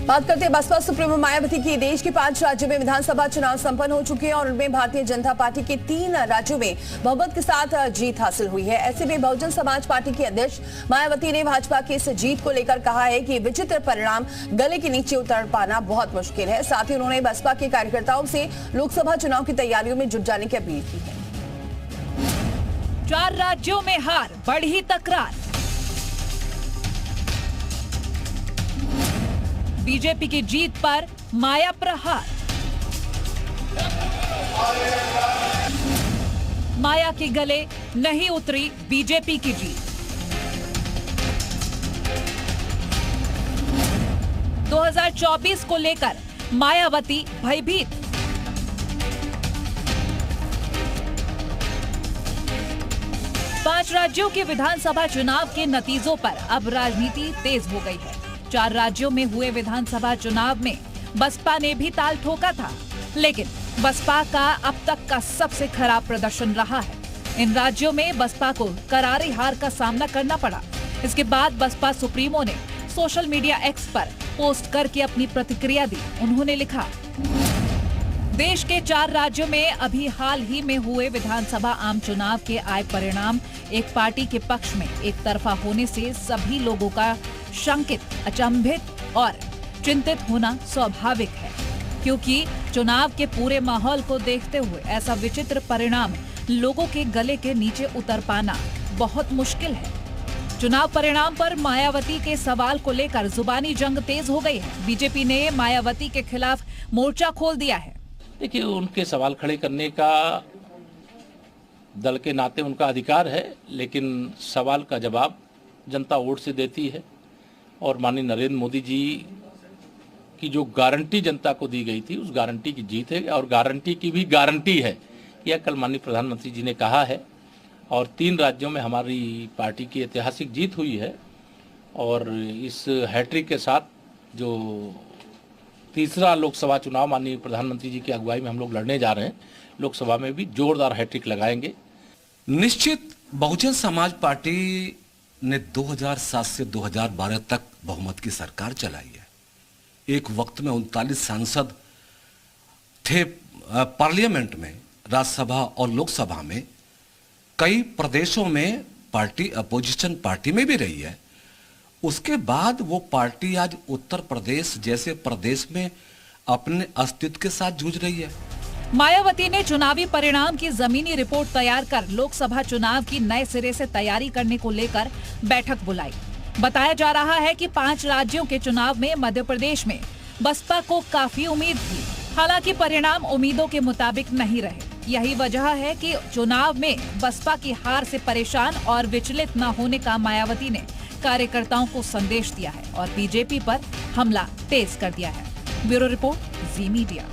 बात करते हैं बसपा सुप्रीमो मायावती की। देश के 5 राज्यों में विधानसभा चुनाव संपन्न हो चुके हैं और उनमें भारतीय जनता पार्टी के 3 राज्यों में बहुमत के साथ जीत हासिल हुई है। ऐसे में बहुजन समाज पार्टी की अध्यक्ष मायावती ने भाजपा की इस जीत को लेकर कहा है कि विचित्र परिणाम गले के नीचे उतर पाना बहुत मुश्किल है। साथ ही उन्होंने बसपा के कार्यकर्ताओं से लोकसभा चुनाव की तैयारियों में जुट जाने की अपील की है। 4 राज्यों में हार, बढ़ी तकरार। बीजेपी की जीत पर माया प्रहार। माया के गले नहीं उतरी बीजेपी की जीत। 2024 को लेकर मायावती भयभीत। पांच राज्यों के विधानसभा चुनाव के नतीजों पर अब राजनीति तेज हो गई है। 4 राज्यों में हुए विधानसभा चुनाव में बसपा ने भी ताल ठोका था, लेकिन बसपा का अब तक का सबसे खराब प्रदर्शन रहा है। इन राज्यों में बसपा को करारी हार का सामना करना पड़ा। इसके बाद बसपा सुप्रीमो ने सोशल मीडिया एक्स पर पोस्ट करके अपनी प्रतिक्रिया दी। उन्होंने लिखा, देश के 4 राज्यों में अभी हाल ही में हुए विधानसभा आम चुनाव के आए परिणाम एक पार्टी के पक्ष में एक तरफा होने से सभी लोगों का शंकित, अचंभित और चिंतित होना स्वाभाविक है, क्योंकि चुनाव के पूरे माहौल को देखते हुए ऐसा विचित्र परिणाम लोगों के गले के नीचे उतर पाना बहुत मुश्किल है। चुनाव परिणाम पर मायावती के सवाल को लेकर जुबानी जंग तेज हो गई है। बीजेपी ने मायावती के खिलाफ मोर्चा खोल दिया है। देखिए, उनके सवाल खड़े करने का दल के नाते उनका अधिकार है, लेकिन सवाल का जवाब जनता वोट से देती है और माननीय नरेंद्र मोदी जी की जो गारंटी जनता को दी गई थी, उस गारंटी की जीत है और गारंटी की भी गारंटी है। यह कल माननीय प्रधानमंत्री जी ने कहा है और 3 राज्यों में हमारी पार्टी की ऐतिहासिक जीत हुई है और इस हैट्रिक के साथ जो तीसरा लोकसभा चुनाव माननीय प्रधानमंत्री जी की अगुवाई में हम लोग लड़ने जा रहे हैं, लोकसभा में भी जोरदार हैट्रिक लगाएंगे। निश्चित बहुजन समाज पार्टी ने 2007 से 2012 तक बहुमत की सरकार चलाई है। एक वक्त में 39 सांसद थे पार्लियामेंट में, राज्यसभा और लोकसभा में। कई प्रदेशों में पार्टी अपोजिशन पार्टी में भी रही है। उसके बाद वो पार्टी आज उत्तर प्रदेश जैसे प्रदेश में अपने अस्तित्व के साथ जूझ रही है। मायावती ने चुनावी परिणाम की जमीनी रिपोर्ट तैयार कर लोकसभा चुनाव की नए सिरे से तैयारी करने को लेकर बैठक बुलाई। बताया जा रहा है कि 5 राज्यों के चुनाव में मध्य प्रदेश में बसपा को काफी उम्मीद थी, हालांकि परिणाम उम्मीदों के मुताबिक नहीं रहे। यही वजह है कि चुनाव में बसपा की हार से परेशान और विचलित न होने का मायावती ने कार्यकर्ताओं को संदेश दिया है और बीजेपी पर हमला तेज कर दिया है। ब्यूरो रिपोर्ट, जी मीडिया।